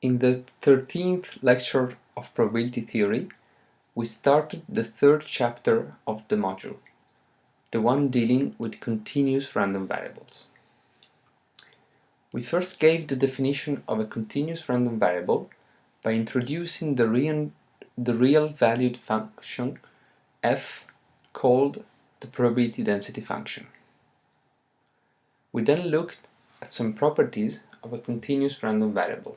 In the 13th lecture of probability theory, we started the third chapter of the module, the one dealing with continuous random variables. We first gave the definition of a continuous random variable by introducing the real valued function f called the probability density function. We then looked at some properties of a continuous random variable,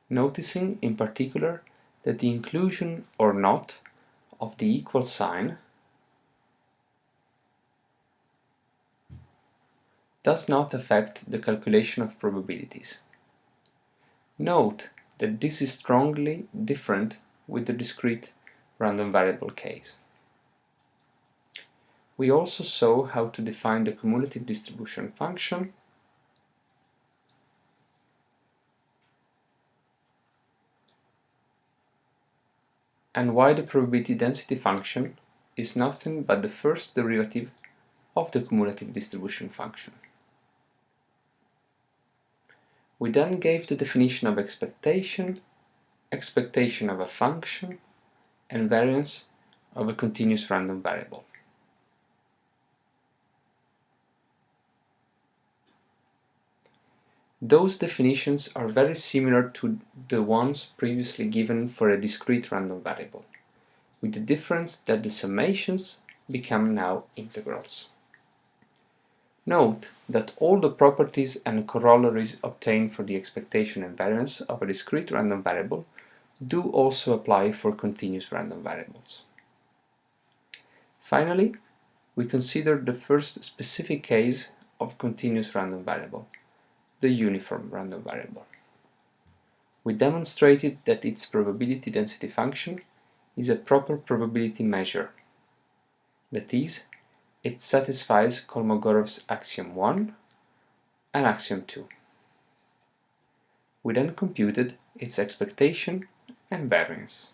noticing in particular that the inclusion or not of the equal sign does not affect the calculation of probabilities. Note that this is strongly different with the discrete random variable case. We also saw how to define the cumulative distribution function and why the probability density function is nothing but the first derivative of the cumulative distribution function. We then gave the definition of expectation, expectation of a function, and variance of a continuous random variable. Those definitions are very similar to the ones previously given for a discrete random variable, with the difference that the summations become now integrals. Note that all the properties and corollaries obtained for the expectation and variance of a discrete random variable do also apply for continuous random variables. Finally, we considered the first specific case of continuous random variable, the uniform random variable. We demonstrated that its probability density function is a proper probability measure, that is, it satisfies Kolmogorov's axiom 1 and axiom 2. We then computed its expectation and variance.